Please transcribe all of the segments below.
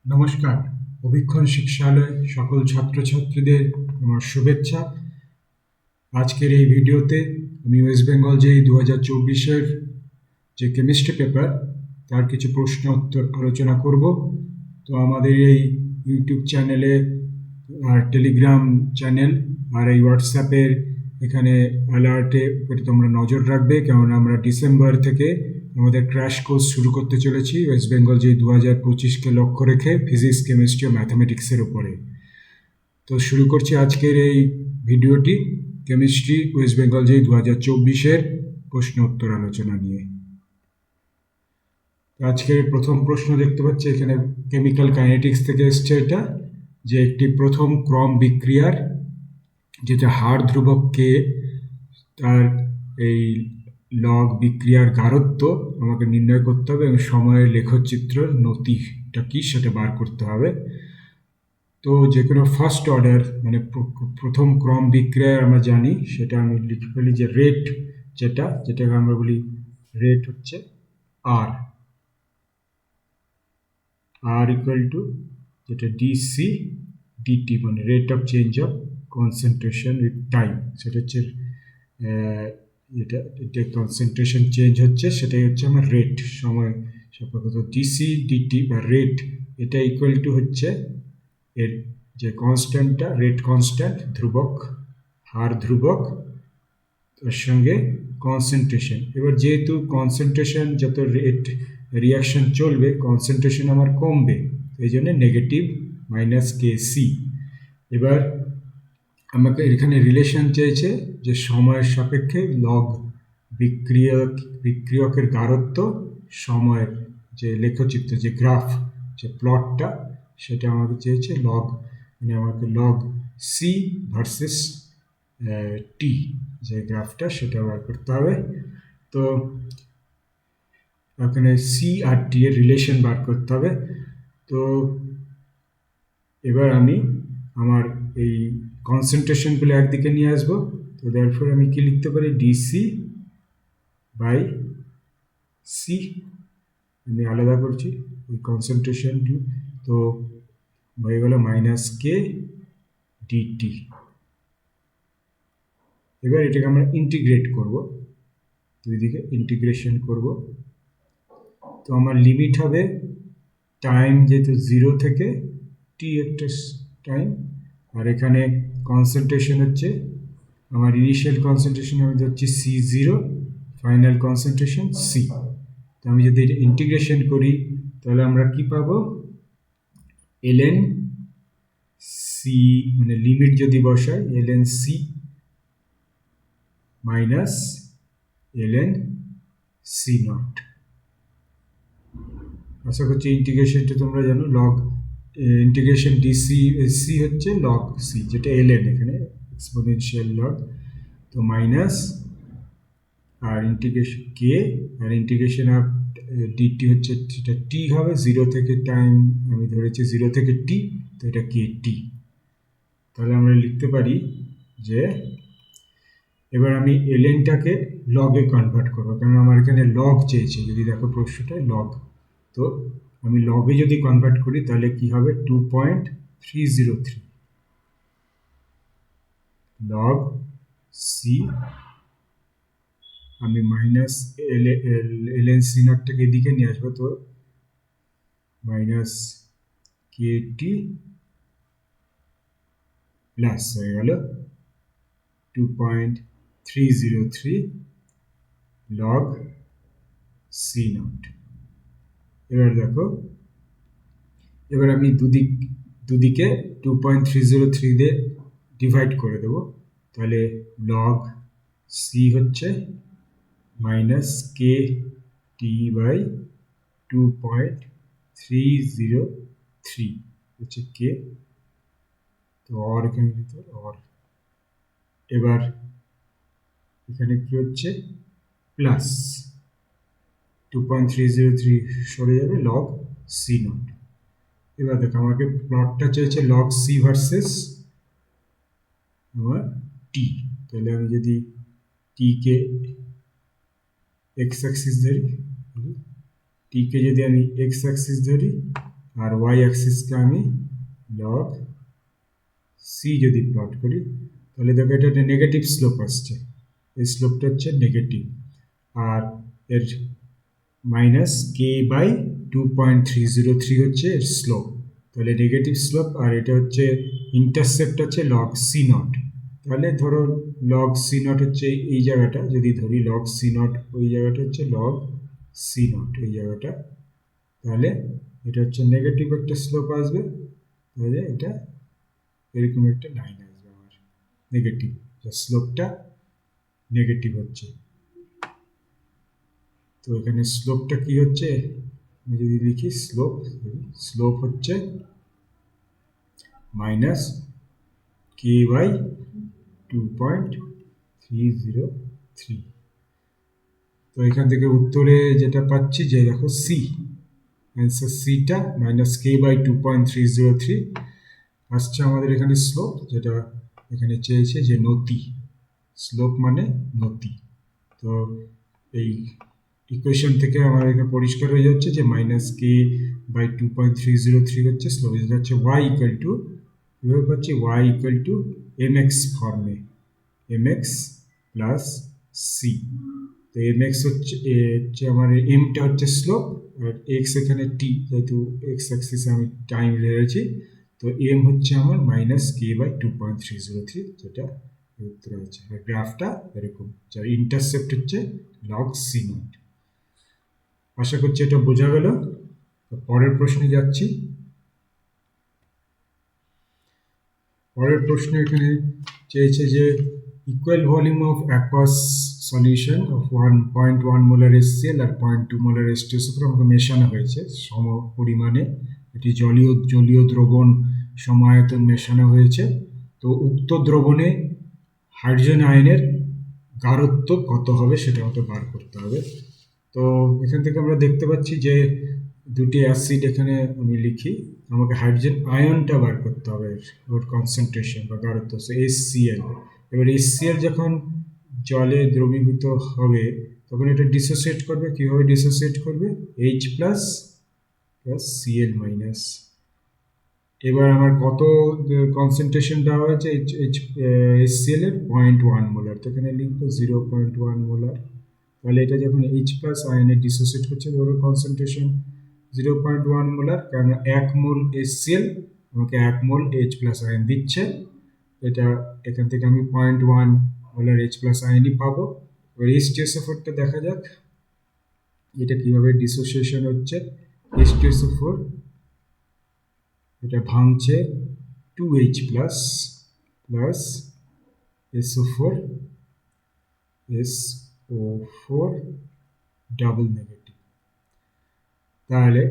নমস্কার, অভীক্ষণ শিক্ষালয় সকল ছাত্রছাত্রীদের আমার শুভেচ্ছা। আজকের এই ভিডিওতে আমি ওয়েস্ট বেঙ্গল যে 2024-এর যে কেমিস্ট্রি পেপার তার কিছু প্রশ্ন উত্তর আলোচনা করব। তো আমাদের এই ইউটিউব চ্যানেলে আর টেলিগ্রাম চ্যানেল আর এই হোয়াটসঅ্যাপের এখানে অ্যালার্টে তোমরা নজর রাখবে, কেননা আমরা ডিসেম্বর থেকে আমাদের ক্র্যাশ কোর্স শুরু করতে চলেছি ওয়েস্ট বেঙ্গল যে 2025-কে লক্ষ্য রেখে ফিজিক্স, কেমিস্ট্রি ও ম্যাথামেটিক্সের উপরে। তো শুরু করছি আজকের এই ভিডিওটি কেমিস্ট্রি ওয়েস্ট বেঙ্গল যে 2024-এর প্রশ্ন উত্তর আলোচনা নিয়ে। আজকের প্রথম প্রশ্ন দেখতে পাচ্ছি এখানে কেমিক্যাল কাইনেটিক্স থেকে এসছে, এটা যে একটি প্রথম ক্রম বিক্রিয়ার যেটা হার ধ্রুবক কে, তার এই লগ বিক্রিয়ার গাঢ়ত্ব আমাকে নির্ণয় করতে হবে এবং সময়ের লেখচিত্র নতিটা কি সেটা বার করতে হবে। তো যে কোনো ফার্স্ট অর্ডার মানে প্রথম ক্রম বিক্রিয়া আমরা জানি, সেটা আমি লিখে ফেলি যে রেট, যেটাকে আমরা বলি রেট হচ্ছে আর ইকুয়াল টু যেটা ডিসি ডিটি, মানে rate of change of concentration with time. সেটা হচ্ছে এটা কনসেন্ট্রেশন চেঞ্জ হচ্ছে, সেটাই হচ্ছে আমার রেট, সময় সাপেক্ষ। ডিসি ডিটি বা রেট, এটা ইকুয়াল টু হচ্ছে এর যে কনস্ট্যান্টটা, রেট কনস্ট্যান্ট ধ্রুবক, হার ধ্রুবক, তার সঙ্গে কনসেন্ট্রেশন। এবার যেহেতু কনসেন্ট্রেশন যত রেট রিয়াকশন চলবে কনসেন্ট্রেশন আমার কমবে, এই জন্য নেগেটিভ মাইনাস কে সি। এবার আমাকে এখানে রিলেশন চেয়েছে যে সময়ের সাপেক্ষে লগ বিক্রিয়কের গাঢ়ত্ব, সময়ের যে লেখচিত্র, যে গ্রাফ, যে প্লটটা, সেটা আমাকে চেয়েছে লগ, মানে আমাকে লগ সি ভার্সেস টি যে গ্রাফটা সেটা বার করতে হবে। তো এখানে সি আর টি এর রিলেশন বার করতে হবে। তো এবার আমি আমার এই কনসেন্ট্রেশনগুলো একদিকে নিয়ে আসবো। তো দেয়ারফর আমি কি লিখতে পারি, ডিসি বাই সি, আমি আলাদা করছি ওই কনসেন্ট্রেশন। তো হয়ে গেল মাইনাস কে ডিটি। এবার এটাকে আমরা ইন্টিগ্রেট করব, দুই দিকে ইন্টিগ্রেশন করব। তো আমার লিমিট হবে টাইম, যেহেতু 0 থেকে টি একটা টাইম, আর এখানে কনসেন্ট্রেশন হচ্ছে আমার ইনিশিয়াল কনসেন্ট্রেশন আমি ধরছি C0, ফাইনাল কনসেন্ট্রেশন C। তো আমি যদি এটা ইন্টিগ্রেশন করি তাহলে আমরা কি পাবো, ln C, মানে লিমিট যদি বসাই ln C minus ln C0। আশা করছি ইন্টিগ্রেশনটা তোমরা জানো, লগ ইন্টিগ্রেশন ডিসি সি হচ্ছে লগ সি, যেটা ln এখানে এক্সপোনেনশিয়াল লগ। তো মাইনাস আর ইন্টিগ্রেশন কে, আর ইন্টিগ্রেশন অফ ডিটি হচ্ছে সেটা টি হবে, 0 থেকে টাইম আমি ধরেছি 0 থেকে টি, তো এটা কে টি। তাহলে আমরা লিখতে পারি যে এবার আমি এলএনটাকে লগে কনভার্ট করবো, কারণ আমার এখানে লগ চেয়েছে, যদি দেখো প্রশ্নটায় লগ। তো আমি লগে যদি কনভার্ট করি তাহলে কি হবে, 2.303 লগ সি। আমি মাইনাস ln সি নটটাকে এদিকে নিয়ে আসবো, তো মাইনাস কে টি প্লাস হয়ে গেল 2.303 লগ সি নট। এবার দেখো, এবার আমি দুদিকে 2.303 দিয়ে ডিভাইড করে দেবো, তাহলে লগ সি হচ্ছে মাইনাস কে টি বাই 2.303 হচ্ছে কে। তো অর এখানে দিতে অর, এবার এখানে কি হচ্ছে প্লাস 2.303 সরে যাবে লগ সি নট। এবার দেখো আমাকে প্লটটা চেয়েছে লগ সি ভার্সেস আমার টি। তাহলে আমি যদি টিকে এক্স অ্যাক্সিস ধরি, টিকে যদি আমি এক্স অ্যাক্সিস ধরি, আর ওয়াই অ্যাক্সিসকে আমি লগ সি যদি প্লট করি তাহলে দেখো এটা একটা নেগেটিভ স্লোপ আসছে, এই স্লোপটা হচ্ছে নেগেটিভ, আর এর মাইনাস কে বাই 2.303 হচ্ছে এর স্লোপ, তাহলে নেগেটিভ স্লোপ, আর এটা হচ্ছে ইন্টারসেপ্ট হচ্ছে লগ সি নট। তাহলে ধরো লগ সি নট হচ্ছে এই জায়গাটা, যদি ধরি লগ সি নট, ওই জায়গাটা হচ্ছে লগ সি নট এই জায়গাটা, তাহলে এটা হচ্ছে নেগেটিভ একটা স্লোপ আসবে, তাহলে এটা এরকম একটা লাইন আসবে আমার নেগেটিভ, স্লোপটা নেগেটিভ হচ্ছে। তো এখানে স্লোপটা কি হচ্ছে, আমি যদি লিখি স্লোপ হচ্ছে মাইনাস কে বাই 2.303। তো এখান থেকে উত্তরে যেটা পাচ্ছি যে দেখো সি, অ্যান্সার সিটা মাইনাস কে বাই 2.303 আসছে আমাদের এখানে স্লোপ, যেটা এখানে চেয়েছে যে নতি, স্লোপ মানে নতি। তো এই ইকুয়েশন থেকে আমার এখানে পরিষ্কার হয়ে যাচ্ছে যে মাইনাস কে বাই 2.303 হচ্ছে স্লোপ, যেটা হচ্ছে ওয়াই ইকুয়াল টু, কীভাবে পাচ্ছি, Y equal to M X ফর্মে, এম এক্স প্লাস সি। তো এম এক্স হচ্ছে আমার এমটা হচ্ছে স্লোপ, আর এক্স এখানে টি, যেহেতু এক্স অ্যাক্সিসে আমি টাইম রেখেছি, তো এম হচ্ছে আমার মাইনাস কে বাই 2.303, যেটা উত্তর আছে। আর গ্রাফটা এরকম, যার ইন্টারসেপ্ট হচ্ছে লগ সি নট। আশা করছি এটা বোঝা গেল। পরের প্রশ্নে যাচ্ছি। পরের প্রশ্ন এখানে চেয়েছে যে equal volume of aqueous solution of 1.1 molar HCl আর 0.2 মোলার H2SO4 আমাকে মেশানো হয়েছে সম পরিমাণে, এটি জলীয় দ্রবণ সমায়তন মেশানো হয়েছে। তো উক্ত দ্রবণে হাইড্রোজেন আয়নের গাঢ়ত্ব কত হবে সেটা আমাকে বার করতে হবে। তো এখান থেকে আমরা দেখতে পাচ্ছি যে দুটি অ্যাসিড এখানে আমি লিখি, আমাকে হাইড্রোজেন আয়নটা বার করতে হবে, ওর কনসেন্ট্রেশন বা গাঢ়ত্ব, সো HCl। এবার HCl যখন জলে দ্রবীভূত হবে তখন এটা ডিসোসিয়েট করবে, কীভাবে ডিসোসিয়েট করবে, H plus plus Cl minus. এবার আমার কত কনসেন্ট্রেশন দেওয়া হয়েছে HCl এর 0.1 মোলার, তো এখানে লিখবো 0.1 মোলার। তাহলে এটা যখন H প্লাস আয়নে ডিসোসিয়েট করছে, ধরো কনসেন্ট্রেশন 0.1 মোলার, কারণ 1 মোল HCl আমাকে 1 মোল H প্লাস আয়ন দিচ্ছে, এটা এখান থেকে আমি 0.1 মোলার H প্লাস আয়নই পাবো। এবার H2SO4টা দেখা যাক এটা কিভাবে ডিসোসিয়েশন হচ্ছে। H2SO4 এটা ভাঙছে 2H plus plus SO4 SO4 double negative. তাহলে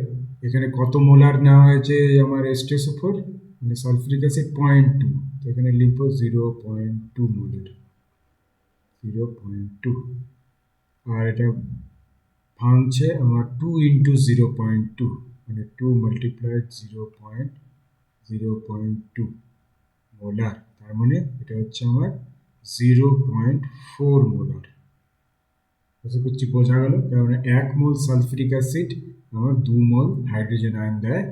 এখানে কত মোলার নেওয়া হয়েছে আমার H2SO4, মানে সালফিউরিক অ্যাসিড 0.2, তো এখানে লিখবো 0.2 মোলার, 0.2। আর এটা ভাঙছে আমার 2 ইন্টু 0.2, মানে 2 মাল্টিপ্লাইড 0.2 মোলার, তার মানে এটা হচ্ছে আমার 0.4 মোলার। আশা করছি বোঝা গেল, কারণ 1 মোল সালফিউরিক অ্যাসিড আমার 2 মোল হাইড্রোজেন আয়ন দেয়,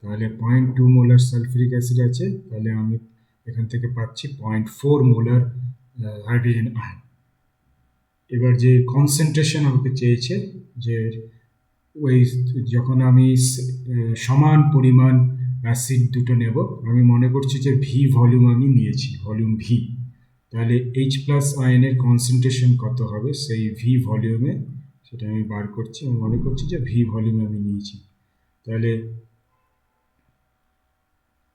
তাহলে 0.2 মোলার সালফিউরিক অ্যাসিড আছে, তাহলে আমি এখান থেকে পাচ্ছি 0.4 মোলার হাইড্রোজেন আয়ন। এবার যে কনসেন্ট্রেশন আমাকে চেয়েছে, যে ওই যখন আমি সমান পরিমাণ অ্যাসিড দুটো নেব, আমি মনে করছি যে ভি ভলিউম আমি নিয়েছি, ভলিউম ভি, তাহলে H প্লাস আয়নের কনসেন্ট্রেশন কত হবে সেই ভি ভলিউমে, সেটা আমি বার করছি। আমি মনে করছি যে ভি ভলিউমে আমি নিয়েছি, তাহলে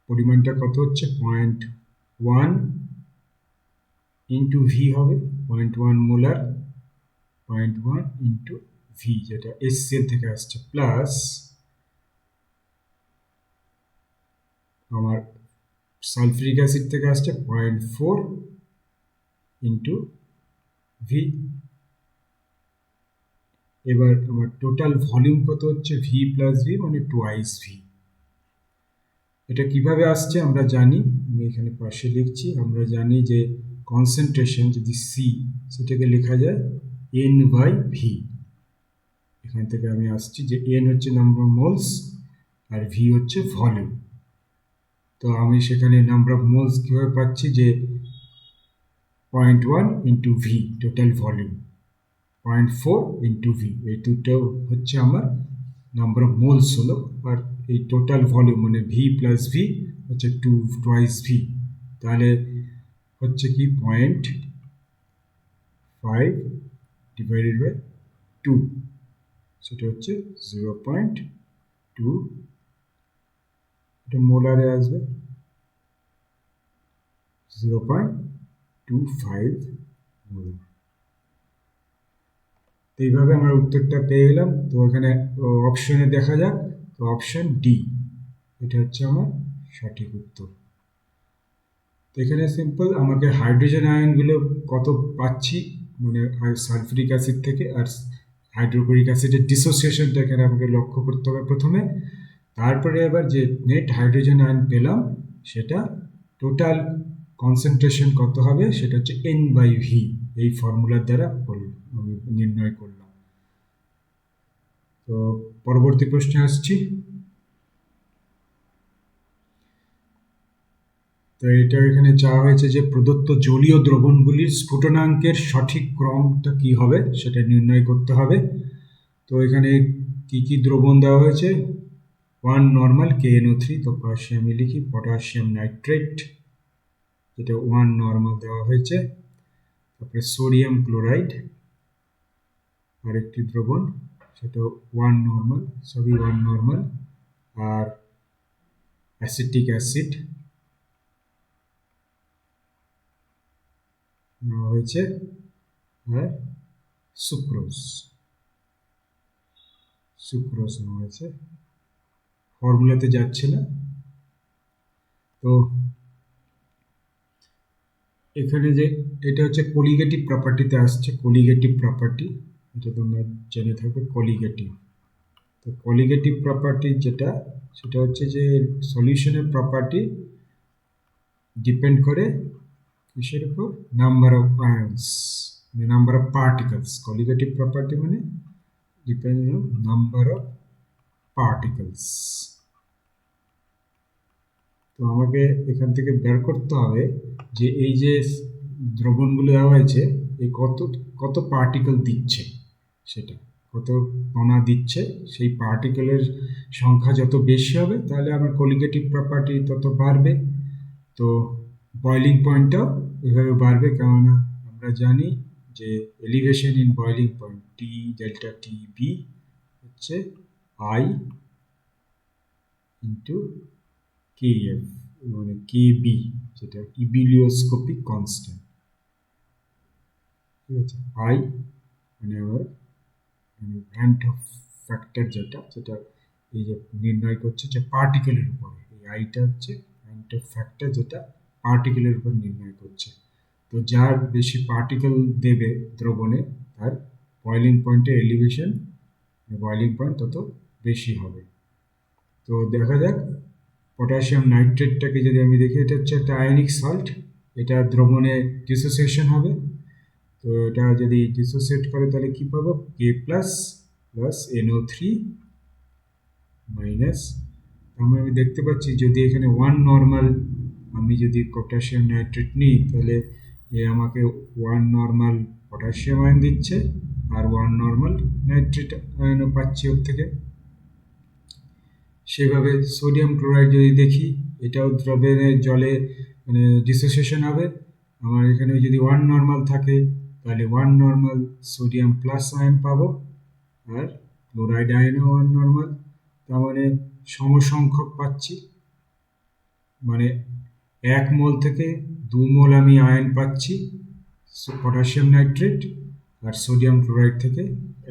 পরিমাণটা কত হচ্ছে 0.1 ইন্টু ভি হবে, 0.1 মোলার, 0.1 ইন্টু ভি, যেটা HCl থেকে আসছে, প্লাস আমার সালফিউরিক অ্যাসিড থেকে আসছে 0.4 ইন্টু ভি। এবার আমার টোটাল ভলিউম কত হচ্ছে, ভি প্লাস ভি মানে টুয়াইস ভি। এটা কিভাবে আসছে আমরা জানি, আমি এখানে পাশে লিখছি, আমরা জানি যে কনসেন্ট্রেশন যদি সি, সেটাকে লেখা যায় এন বাই ভি। এখান থেকে আমি আসছি যে এন হচ্ছে নাম্বার অফ মোলস, আর ভি হচ্ছে ভলিউম। তো আমি সেখানে নাম্বার অফ মোলস কীভাবে পাচ্ছি, যে 0.1 into V total volume, 0.4 into V, এই দুটো হচ্ছে আমার নাম্বার অফ মোলস হলো। আর এই টোটাল ভলিউম মানে ভি প্লাস ভি হচ্ছে টুয়াইস ভি, তাহলে হচ্ছে কি 0.5 ডিভাইডেড বাই 2, সেটা হচ্ছে 0.2, এটা মোলারে আসবে 0.25 মোলার। তো এইভাবে আমরা উত্তরটা পেয়ে গেলাম। তো এখানে অপশনে দেখা যাক, তো অপশন ডি এটা হচ্ছে আমার সঠিক উত্তর। তো এখানে সিম্পল আমাকে হাইড্রোজেন আয়নগুলো কত পাচ্ছি, মানে সালফিউরিক অ্যাসিড থেকে, আর হাইড্রোক্লোরিক অ্যাসিডের ডিসোসিয়েশনটা এখানে আমাকে লক্ষ্য করতে হবে প্রথমে। তারপরে আবার যে নেট হাইড্রোজেন আয়ন পেলাম সেটা টোটাল কনসেন্ট্রেশন কত হবে, সেটা হচ্ছে N/V, এই ফর্মুলার দ্বারা আমি নির্ণয় করলাম। তো পরবর্তী প্রশ্নে আসছি। তো এটা এখানে চাওয়া হয়েছে যে প্রদত্ত জলীয় দ্রবণগুলির স্ফুটনাঙ্কের সঠিক ক্রমটা কি হবে সেটা নির্ণয় করতে হবে। তো এখানে কি কি দ্রবণ দেওয়া হয়েছে, 1 নর্মাল KNO3, তো পাশে আমি লিখি পটাশিয়াম নাইট্রেট, যেটা 1 নর্মাল দেওয়া হয়েছে। তারপরে সোডিয়াম ক্লোরাইড আরেকটি দ্রবণ, সেটা 1 নর্মাল, সবই 1 নর্মাল। আর অ্যাসিটিক অ্যাসিড নেওয়া হয়েছে, আর সুক্রোজ নেওয়া হয়েছে। ফর্মুলাতে যাচ্ছে না। তো এখানে যে এটা হচ্ছে কোলিগেটিভ প্রপার্টিতে আসছে, কোলিগেটিভ প্রপার্টি, এটা তোমরা জেনে থাকবে কোলিগেটিভ। তো কোলিগেটিভ প্রপার্টি যেটা, সেটা হচ্ছে যে সলিউশনের প্রপার্টি ডিপেন্ড করে কিসের উপর, নাম্বার অফ আয়ন্স, মানে নাম্বার অফ পার্টিকলস। কোলিগেটিভ প্রপার্টি মানে depend on number of particles. তো আমাকে এখান থেকে বের করতে হবে যে এই যে দ্রবণগুলো দেওয়া হয়েছে এই কত পার্টিকেল দিচ্ছে, সেটা কত কণা দিচ্ছে, সেই পার্টিকেলের সংখ্যা যত বেশি হবে তাহলে আমার কোলিগেটিভ প্রপার্টি তত বাড়বে। তো বয়লিং পয়েন্টটাও এভাবে বাড়বে, কেননা আমরা জানি যে elevation in boiling point T delta T B হচ্ছে আই ইন্টু KF, মানে KB, যেটা ইবিলিওস্কোপিক কনস্ট্যান্ট, ঠিক আছে। আই মানে আবার ভ্যান্ট অফ ফ্যাক্টর, যেটা এই যে নির্ণয় করছে যে পার্টিকেলের উপরে, এই আইটা হচ্ছে ভ্যান্ট অফ ফ্যাক্টর, যেটা পার্টিকেলের উপর নির্ণয় করছে। তো যার বেশি পার্টিকেল দেবে দ্রবণে, তার বয়লিং পয়েন্টের এলিভেশন, বয়লিং পয়েন্ট তত বেশি হবে। তো দেখা যাক পটাশিয়াম নাইট্রেটটাকে যদি আমি দেখি, এটা হচ্ছে একটা আয়নিক সল্ট, এটা দ্রবণে ডিসোসিয়েশন হবে। তো এটা যদি ডিসোসিয়েট করে তাহলে কি পাবো, K প্লাস NO3 মাইনাস, তাহলে আমি দেখতে পাচ্ছি যদি এখানে 1 নর্মাল আমি যদি পটাশিয়াম নাইট্রেট নিই, তাহলে এ আমাকে 1 নর্মাল পটাশিয়াম আয়ন দিচ্ছে, আর 1 নর্মাল নাইট্রেট আয়নও পাচ্ছি ওর থেকে। সেভাবে সোডিয়াম ক্লোরাইড যদি দেখি, এটাও দ্রবণে জলে মানে ডিসোসিয়েশন হবে। আমার এখানে যদি 1 নর্মাল থাকে তাহলে 1 নর্মাল সোডিয়াম প্লাস আয়ন পাবো, আর ক্লোরাইড আয়নও 1 নর্মাল, তার মানে সমসংখ্যক পাচ্ছি, মানে 1 মোল থেকে 2 মোল আমি আয়ন পাচ্ছি পটাশিয়াম নাইট্রেট, আর সোডিয়াম ক্লোরাইড থেকে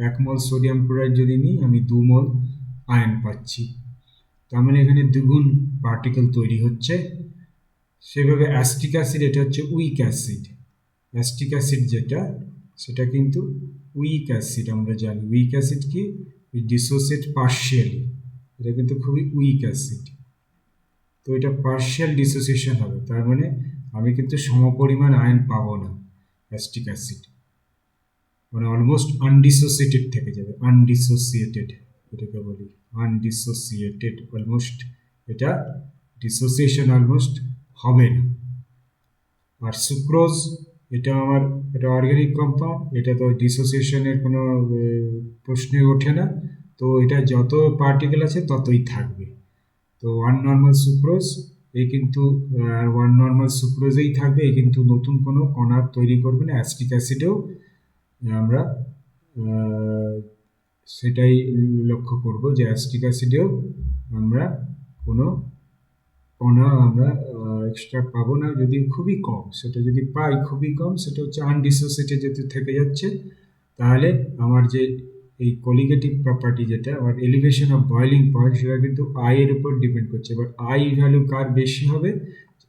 1 মোল সোডিয়াম ক্লোরাইড যদি নিই আমি 2 মোল আয়ন পাচ্ছি। তার মানে এখানে দ্বিগুণ পার্টিকেল তৈরি হচ্ছে। সেভাবে অ্যাসিটিক অ্যাসিড, এটা হচ্ছে উইক অ্যাসিড, অ্যাসিটিক অ্যাসিড যেটা, সেটা কিন্তু উইক অ্যাসিড। আমরা জানি উইক অ্যাসিড কি, ডিসোসিয়েট পার্শিয়ালি, এটা কিন্তু খুবই উইক অ্যাসিড। তো এটা পার্শিয়াল ডিসোসিয়েশন হবে, তার মানে আমি কিন্তু সমপরিমাণ আয়ন পাবো না। অ্যাসিটিক অ্যাসিড মানে অলমোস্ট আনডিসোসিয়েটেড থেকে যাবে, আনডিসোসিয়েটেড এটাকে বলি আনডিসোসিয়েটেড, অলমোস্ট এটা ডিসোসিয়েশন অলমোস্ট হবে না। আর সুক্রোজ এটা আমার এটা অর্গানিক কম্পাউন্ড, এটা তো ডিসোসিয়েশনের কোনো প্রশ্নই ওঠে না, তো এটা যত পার্টিকেল আছে ততই থাকবে। তো ওয়ান নর্মাল সুক্রোজ এই কিন্তু ওয়ান নর্মাল সুক্রোজেই থাকবে, এই কিন্তু নতুন কোনো কণা তৈরি করবে না। অ্যাসিটিক অ্যাসিডেও আমরা সেটাই লক্ষ্য করব যে অ্যাসিটিক অ্যাসিডেও আমরা কোনো কণা আমরা এক্সট্রা পাবো না, যদি খুবই কম, সেটা যদি পাই খুবই কম, সেটা হচ্ছে আনডিসোসিয়েটেড যেহেতু থেকে যাচ্ছে, তাহলে আমার যে এই কলিগেটিভ প্রপার্টি যেটা আমার এলিভেশন অফ বয়লিং পয়েন্ট, সেটা কিন্তু আই এর উপর ডিপেন্ড করছে। এবার আই ভ্যালু কার বেশি হবে,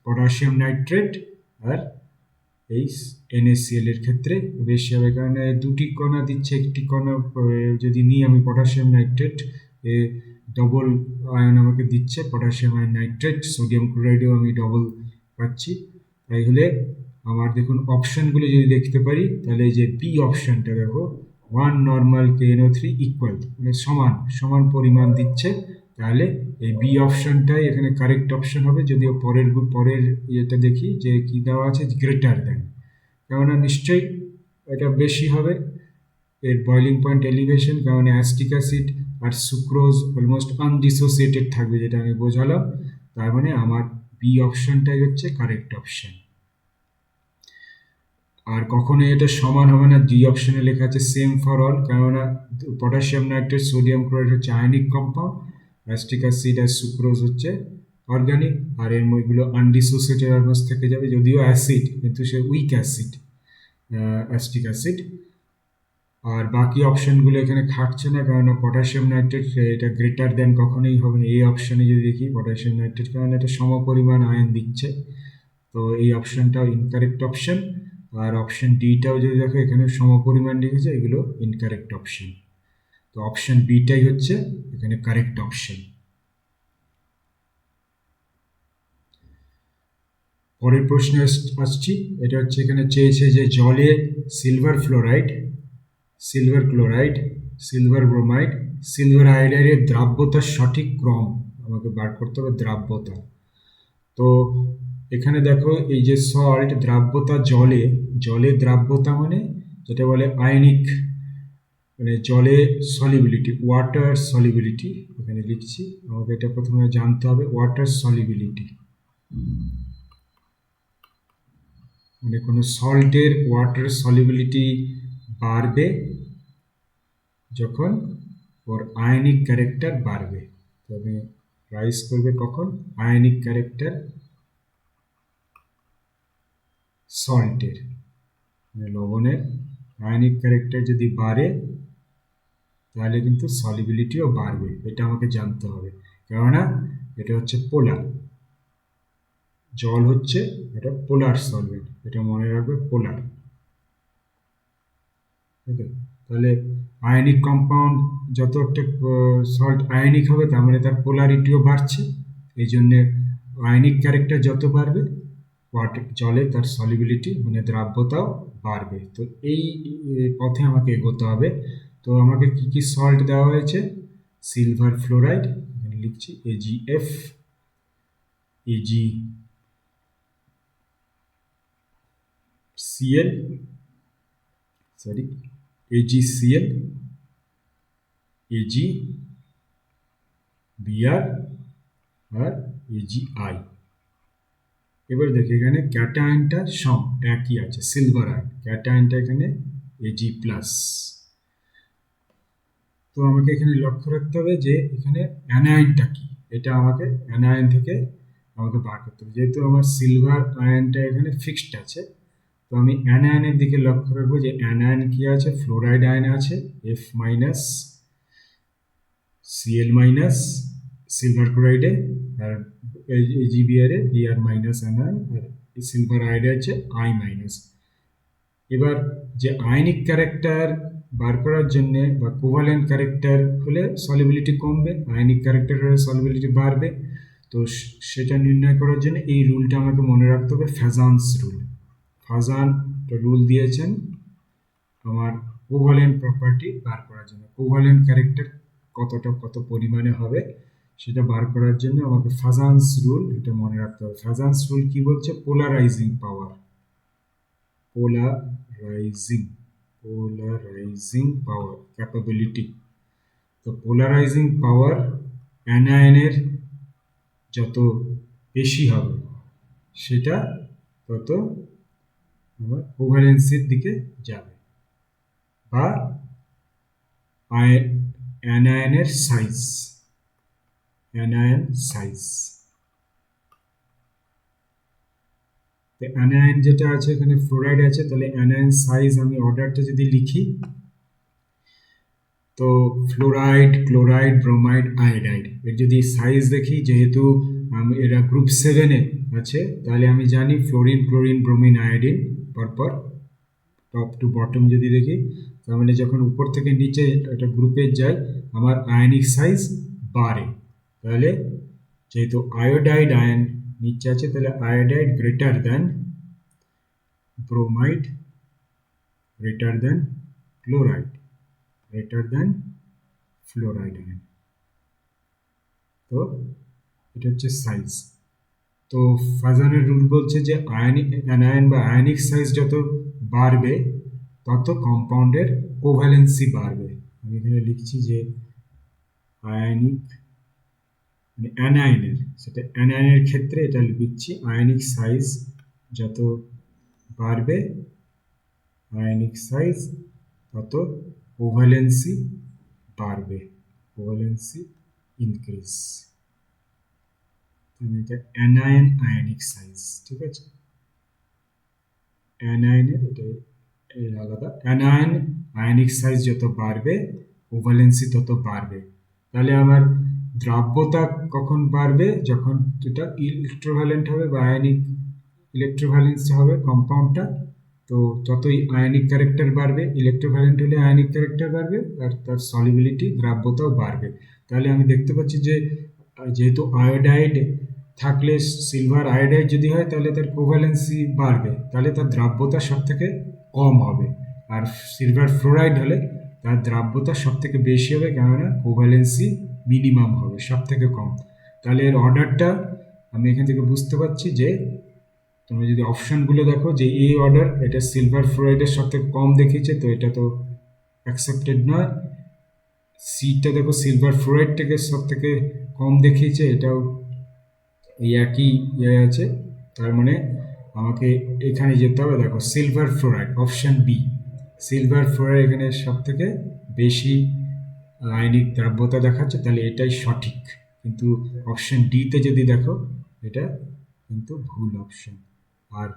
পটাশিয়াম নাইট্রেট আর এই NaCl এর ক্ষেত্রে বেশি হবে, কারণ দুটি কণা দিচ্ছে, একটি কণা যদি নিই আমি পটাশিয়াম নাইট্রেট, ডবল আয়ন আমাকে দিচ্ছে পটাশিয়াম আয়ন নাইট্রেট, সোডিয়াম ক্লোরাইডেও আমি ডবল পাচ্ছি। তাই হলে আমার দেখুন অপশানগুলো যদি দেখতে পারি, তাহলে এই যে বি অপশানটা দেখো, ওয়ান নর্মাল KNO3 ইকুয়াল, মানে সমান সমান পরিমাণ দিচ্ছে, তাহলে এই বি অপশানটাই এখানে কারেক্ট অপশান হবে। যদিও পরের ইয়েটা দেখি যে কি দেওয়া আছে, গ্রেটার দেন, কেননা নিশ্চয়ই এটা বেশি হবে এর বয়লিং পয়েন্ট এলিভেশন, কারণ অ্যাসিটিক অ্যাসিড আর সুক্রোজ অলমোস্ট আনডিসোসিয়েটেড থাকবে, যেটা আমি বোঝালাম। তার মানে আমার বি অপশানটাই হচ্ছে কারেক্ট অপশান। আর কখনোই এটা সমান হবে না, ডি অপশানে লেখা আছে সেম ফর অল, কেননা পটাশিয়াম নাইট্রেট সোডিয়াম ক্লোরাইড হচ্ছে আয়নিক কম্পাউন্ড, অ্যাসিটিক অ্যাসিড আর সুক্রোজ হচ্ছে অর্গানিক, আর এর মধ্যেগুলো আনডিসোসিয়েটেড অলমোস্ট থেকে যাবে, যদিও অ্যাসিড কিন্তু সে উইক অ্যাসিড, অ্যাসিটিক অ্যাসিড। আর বাকি অপশানগুলো এখানে খাটছে না, কারণ পটাশিয়াম নাইট্রেট এটা গ্রেটার দেন কখনোই হবে না। এই অপশানে যদি দেখি পটাশিয়াম নাইট্রেট, কারণ এটা সমপরিমাণ আয়ন দিচ্ছে, তো এই অপশানটাও ইনকারেক্ট অপশান। আর অপশান ডিটাও যদি দেখো, এখানে সমপরিমাণ লিখেছে, এগুলো ইনকারেক্ট অপশান। তো অপশান বিটাই হচ্ছে এখানে কারেক্ট অপশান। পরের প্রশ্নে আসছি, এটা হচ্ছে এখানে চেয়েছে যে জলে silver fluoride, silver chloride, silver bromide, silver আয়োডাইডের দ্রাব্যতার সঠিক ক্রম আমাকে বার করতে হবে, দ্রাব্যতা। তো এখানে দেখো এই যে সল্ট দ্রাব্যতা, জলে দ্রাব্যতা মানে যেটা বলে আয়নিক, মানে জলে সলিবিলিটি, ওয়াটার সলিবিলিটি এখানে লিখছি, আমাকে এটা প্রথমে জানতে হবে। ওয়াটার সলিবিলিটি মানে কোনো সল্টের ওয়াটার সলিবিলিটি বাড়বে যখন ওর আয়নিক ক্যারেক্টার বাড়বে, তবে রাইজ করবে কখন, আয়নিক ক্যারেক্টার সল্টের, মানে লবণের আয়নিক ক্যারেক্টার যদি বাড়ে, তাহলে কিন্তু সলিবিলিটিও বাড়বে, এটা আমাকে জানতে হবে, কেননা এটা হচ্ছে পোলার, জল হচ্ছে এটা পোলার সলভেন্ট, এটা মনে রাখবে, পোলার। ঠিক আছে, তাহলে আয়নিক কম্পাউন্ড যত একটা সল্ট আয়নিক হবে, তার মানে তার পোলারিটিও বাড়ছে, এই জন্যে আয়নিক ক্যারেক্টার যত বাড়বে, জলে তার সলিবিলিটি মানে দ্রাব্যতাও বাড়বে। তো এই পথে আমাকে এগোতে হবে। তো আমাকে কি কি সল্ট দেওয়া হয়েছে, সিলভার ফ্লোরাইড এখানে লিখছি AgF, AgCl, sorry AgCl, AgBr আর AgI। এবার দেখি এখানে ক্যাটায়নটা সম একই আছে, সিলভার আয়ন, ক্যাটায়নটা এখানে Ag+। তো আমাকে এখানে লক্ষ্য রাখতে হবে যে এখানে অ্যানায়নটা কি, এটা আমাকে অ্যানায়ন থেকে আমাকে বার করতে হবে। যেহেতু আমার সিলভার আয়নটা এখানে ফিক্সড আছে, তো আমি অ্যানায়নের দিকে লক্ষ্য রাখবো যে অ্যানায়ন কি আছে, ফ্লোরাইড আয়ন আছে F-, Cl-, সিলভার ক্লোরাইডে, আর Ag-Br এ Br- অ্যানায়ন, আর সিলভার আয়োডে আছে I-। এবার যে আয়নিক ক্যারেক্টার বার করার জন্য বা কোভালেন্ট ক্যারেক্টার হলে সলিবিলিটি কমবে, আয়নিক ক্যারেক্টার হলে সলিবিলিটি বাড়বে। তো সেটা নির্ণয় করার জন্য এই রুলটা আমাকে মনে রাখতে হবে, ফ্যাজান্স রুল। ফাজান রুল দিয়েছেন আমার কোভালেন্ট প্রপার্টি বার করার জন্য, কোভালেন্ট ক্যারেক্টার কত পরিমাণে হবে সেটা বার করার জন্য আমাকে ফাজান্স রুল এটা মনে রাখতে হবে। ফাজান্স রুল কি বলছে? পোলারাইজিং পাওয়ার, পোলারাইজিং পোলারাইজিং পাওয়ার ক্যাপাবিলিটি। তো পোলারাইজিং পাওয়ার অ্যানায়নের যত বেশি হবে সেটা তত আমার কোভ্যালেন্সির দিকে যাবে, বা অ্যানায়নের সাইজ, অ্যানায়ন সাইজ। অ্যানায়ন যেটা আছে এখানে ফ্লোরাইড আছে, তাহলে অ্যানায়ন সাইজ আমি অর্ডারটা যদি লিখি, তো ফ্লোরাইড, ক্লোরাইড, ব্রোমাইড, আয়োডাইড, এর যদি সাইজ দেখি, যেহেতু এরা গ্রুপ 7-এ আছে, তাহলে আমি জানি ফ্লোরিন, ক্লোরিন, ব্রোমিন, আয়োডিন পরপর টপ টু বটম যদি দেখি, তার মানে যখন উপর থেকে নিচে একটা গ্রুপে যায় আমার আয়নিক সাইজ বাড়ে। তাহলে যেহেতু আয়োডাইড আয়ন নিচে আছে, তাহলে iodide greater than bromide, greater than chloride, greater than fluoride ion. তো এটা হচ্ছে সাইজ। তো ফাজানের রুল বলছে যে অ্যানায়ন বা আয়নিক সাইজ যত বাড়বে তত কম্পাউন্ডের কোভ্যালেন্সি বাড়বে। আমি এখানে লিখছি যে আয়নিক মানে অ্যানায়নের, সেটা অ্যানায়নের ক্ষেত্রে এটা লিখছি আয়নিক সাইজ যত বাড়বে, আয়নিক সাইজ তত কোভ্যালেন্সি বাড়বে, কোভ্যালেন্সি ইনক্রিজ। এটা অ্যানায়ন আয়নিক সাইজ, ঠিক আছে? অ্যানায়নের এটা আলাদা। অ্যানায়ন আয়নিক সাইজ যত বাড়বে কোভ্যালেন্সি তত বাড়বে। তাহলে আমার দ্রাব্যতা কখন বাড়বে? যখন এটা ইলেকট্রোভ্যালেন্ট হবে বা আয়নিক ইলেকট্রোভ্যালেন্স হবে কম্পাউন্ডটা, তো ততই আয়নিক ক্যারেক্টার বাড়বে। ইলেকট্রোভ্যালেন্ট হলে আয়নিক ক্যারেক্টার বাড়বে আর তার সলিবিলিটি, দ্রাব্যতাও বাড়বে। তাহলে আমি দেখতে পাচ্ছি যে যেহেতু আয়োডাইড থাকলে, সিলভার আয়োডাইড যদি হয় তাহলে তার কোভ্যালেন্সি বাড়বে, তাহলে তার দ্রাব্যতা সব থেকে কম হবে। আর সিলভার ফ্লোরাইড হলে তার দ্রাব্যতা সব থেকে বেশি হবে, কেননা কোভ্যালেন্সি মিনিমাম হবে, সব থেকে কম। তাহলে এর অর্ডারটা আমি এখান থেকে বুঝতে পারছি যে তোমরা যদি অপশানগুলো দেখো যে এই অর্ডার, এটা সিলভার ফ্লোরাইডের সব থেকে কম দেখিয়েছে, তো এটা তো অ্যাকসেপ্টেড নয়। সিটা দেখো সিলভার ফ্লোরাইড থেকে সব থেকে কম দেখিয়েছে, এটাও এই একই ইয়ে আছে। তার মানে আমাকে এখানে যেতে হবে, দেখো silver fluoride, option B, silver fluoride এখানে সব থেকে বেশি আয়নিক দ্রাব্যতা দেখাচ্ছে, তাহলে এটাই সঠিক। কিন্তু অপশান ডিতে যদি দেখো এটা কিন্তু ভুল অপশান। আর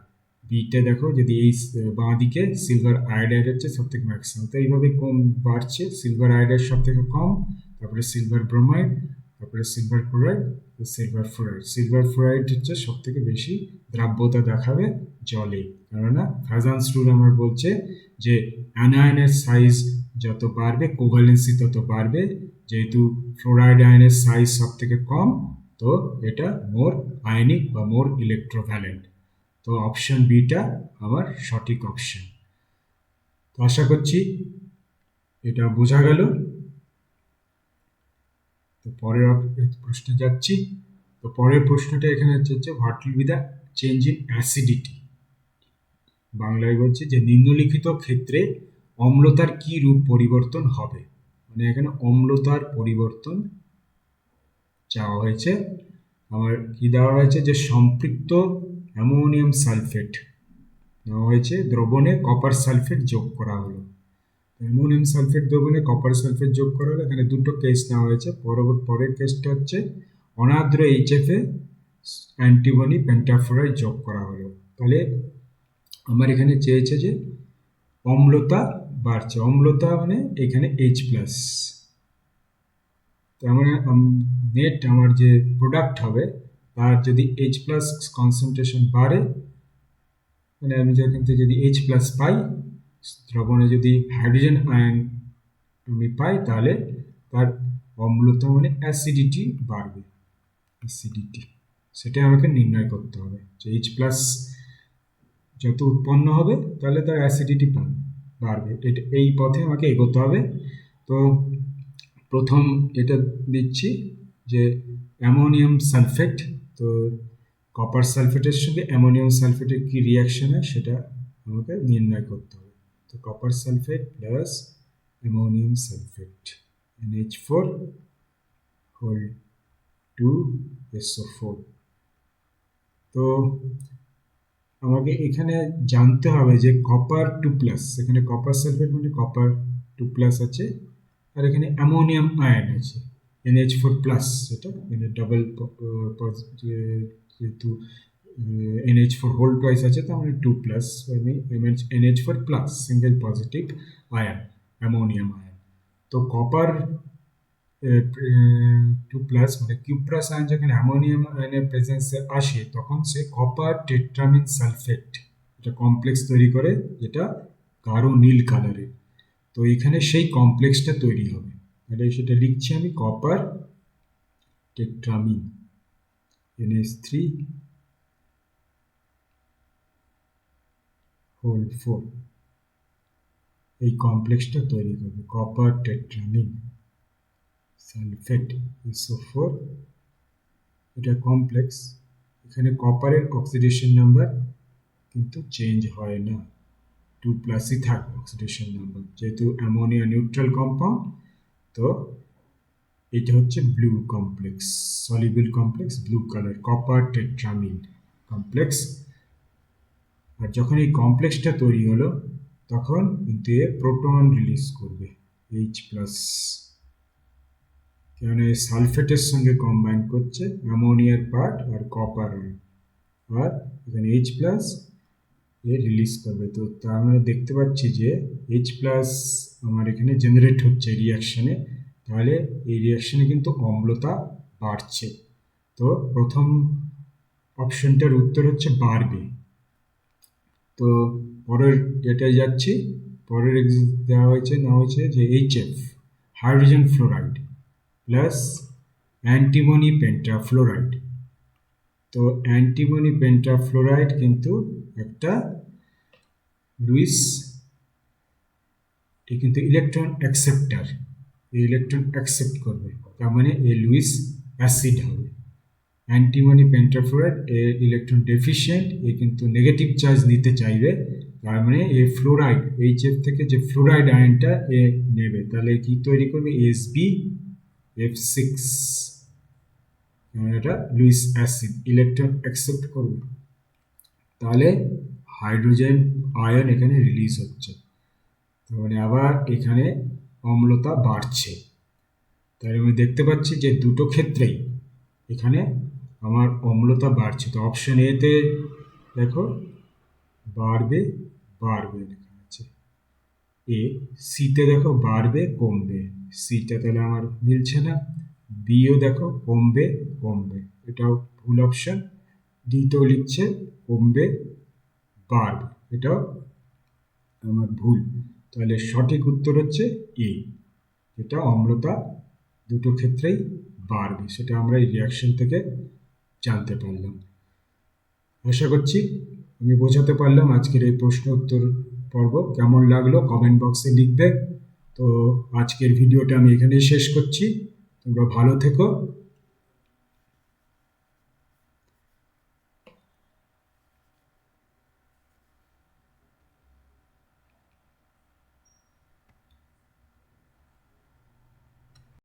বিটা দেখো, যদি এই বাঁ দিকে সিলভার আয়োডাইড হচ্ছে সব থেকে ম্যাক্সিমাম, তো এইভাবে কম বাড়ছে, সিলভার আয়োডাইড সব থেকে কম, তারপরে সিলভার ব্রোমাইড, তারপরে silver chloride, silver fluoride. Silver fluoride হচ্ছে সব থেকে বেশি দ্রাব্যতা দেখাবে জলে, কেননা ফাজান্স রুল আমার বলছে যে অ্যানায়নের সাইজ যত বাড়বে কোভ্যালেন্সি তত বাড়বে। যেহেতু ফ্লোরাইড আয়নের সাইজ সব থেকে কম, তো এটা মোর আয়নিক বা মোর ইলেকট্রোভ্যালেন্ট। তো অপশন বিটা আমার সঠিক অপশন। তো আশা করছি এটা বোঝা গেল। তো পরের প্রশ্নে যাচ্ছি। তো পরের প্রশ্নটা এখানে হচ্ছে what will be the change in acidity. বাংলায় বলছে যে নিম্নলিখিত ক্ষেত্রে অম্লতার কি রূপ পরিবর্তন হবে। মানে এখানে অম্লতার পরিবর্তন চাওয়া হয়েছে। আমার কি দেওয়া হয়েছে যে সম্পৃক্ত অ্যামোনিয়াম সালফেট নেওয়া হয়েছে, দ্রবণে কপার সালফেট যোগ করা হলো। অ্যামোনিয়াম সালফেট দ্রবণে কপার সালফেট যোগ করা হলো। এখানে দুটো কেস নেওয়া হয়েছে। পরের কেসটা হচ্ছে অনার্দ্র এইচএফে অ্যান্টিমনি পেন্টাফ্লোরাইড যোগ করা হলো। তাহলে আমার এখানে চেয়েছে যে অম্লতা বাড়ছে, অম্লতা মানে এখানে H+, তার মানে নেট আমার যে প্রোডাক্ট হবে তার যদি H+ কনসেন্ট্রেশন বাড়ে, মানে আমি যেখান থেকে যদি H+ পাই, দ্রবণে যদি হাইড্রোজেন আয়ন আমি পাই, তাহলে তার অম্লতা মানে অ্যাসিডিটি বাড়বে, অ্যাসিডিটি। সেটা আমাকে নির্ণয় করতে হবে যে H+ যত উৎপন্ন হবে তাহলে তার অ্যাসিডিটি বাড়বে। এই পথে আমাকে এগোতে হবে। তো প্রথম এটা দিচ্ছি যে অ্যামোনিয়াম সালফেট। তো কপার সালফেটের সঙ্গে অ্যামোনিয়াম সালফেটের কি রিয়াকশন হয় সেটা আমাকে নির্ণয় করতে হবে। তো copper sulphate plus ammonium sulphate NH4 whole 2SO4। তো আমাকে এখানে জানতে হবে যে কপার 2+, এখানে কপার সালফেট মানে কপার 2+ আছে, আর এখানে অ্যামোনিয়াম আয়ন আছে NH4+, এটা এখানে ডাবল যেহেতু NH4 হোল টুয়াইস আছে, তার মানে 2+, মানে NH4+, single positive ion, ammonium ion. তো কপার 2+ মানে কিউপ্রাস আয়ন যখন অ্যামোনিয়াম আয়নের প্রেজেন্সে আসে তখন সে কপার টেট্রামিন সালফেট এটা কমপ্লেক্স তৈরি করে, যেটা গাঢ় নীল কালারের। তো এখানে সেই কমপ্লেক্সটা তৈরি হবে, তাহলে সেটা লিখছি আমি কপার টেট্রামিন NH3 হোল 4, এই কমপ্লেক্সটা তৈরি করবে কপার টেট্রামিন সালফেট SO4। এটা কমপ্লেক্স, এখানে কপারের অক্সিডেশন নাম্বার কিন্তু চেঞ্জ হয় না, 2+ই থাকে অক্সিডেশন নাম্বার, যেহেতু অ্যামোনিয়া নিউট্রাল কম্পাউন্ড। তো এটা হচ্ছে blue complex, soluble complex, blue colour, copper tetrammine complex. আর যখন এই কমপ্লেক্সটা তৈরি হলো তখন কিন্তু এ প্রোটন রিলিজ করবে H+, কারণ এই সালফেটের সঙ্গে কম্বাইন করছে অ্যামোনিয়ার পার্ট আর কপার, আর এখানে H+ এ রিলিজ করবে। তো তার মানে দেখতে পাচ্ছি যে H+ আমার এখানে জেনারেট হচ্ছে রিয়াকশানে, তাহলে এই রিয়াকশানে কিন্তু অম্লতা বাড়ছে। তো প্রথম অপশনটার উত্তর হচ্ছে বাড়বে। তো পরের এটাই যাচ্ছি, পরের দেওয়া হয়েছে যে HF hydrogen fluoride plus antimony pentafluoride. তো অ্যান্টিমনি পেন্টাফ্লোরাইড কিন্তু একটা লুইস, এ কিন্তু ইলেকট্রন অ্যাকসেপ্টার, এই ইলেকট্রন অ্যাকসেপ্ট করবে, তার মানে এ লুইস অ্যাসিড হবে। অ্যান্টিমনি পেন্টাফ্লোরাইড এ ইলেকট্রন ডেফিশিয়েন্ট, এ কিন্তু নেগেটিভ চার্জ নিতে চাইবে, তার মানে এ ফ্লোরাইড HF থেকে যে ফ্লোরাইড আয়নটা এ নেবে, তাহলে কি তৈরি করবে SbF6, এটা লুইস অ্যাসিড, ইলেকট্রন অ্যাকসেপ্ট করবে, তাহলে হাইড্রোজেন আয়ন এখানে রিলিজ হচ্ছে, তার মানে আবার এখানে অম্লতা বাড়ছে। তাই আমি দেখতে পাচ্ছি যে দুটো ক্ষেত্রেই এখানে আমার অম্লতা বাড়ছে। তো অপশন এতে দেখো বাড়বে বাড়বে লেখা আছে, এ সিতে দেখো বাড়বে কমবে, সিটা তাহলে আমার মিলছে না, বিও দেখো কমবে কমবে, এটাও ভুল অপশন, ডিতেও লিখছে কমবে বাড়বে, এটাও আমার ভুল। তাহলে সঠিক উত্তর হচ্ছে এ, এটা অম্লতা দুটো ক্ষেত্রেই বাড়বে, সেটা আমরা এই রিয়াকশন থেকে জানতে পারলাম। আশা করছি আমি বোঝাতে পারলাম। আজকের এই প্রশ্ন উত্তর পর্ব কেমন লাগলো কমেন্ট বক্সে লিখবে। তো আজকের ভিডিওটা আমি এখানেই শেষ করছি, তোমরা ভালো থেকো।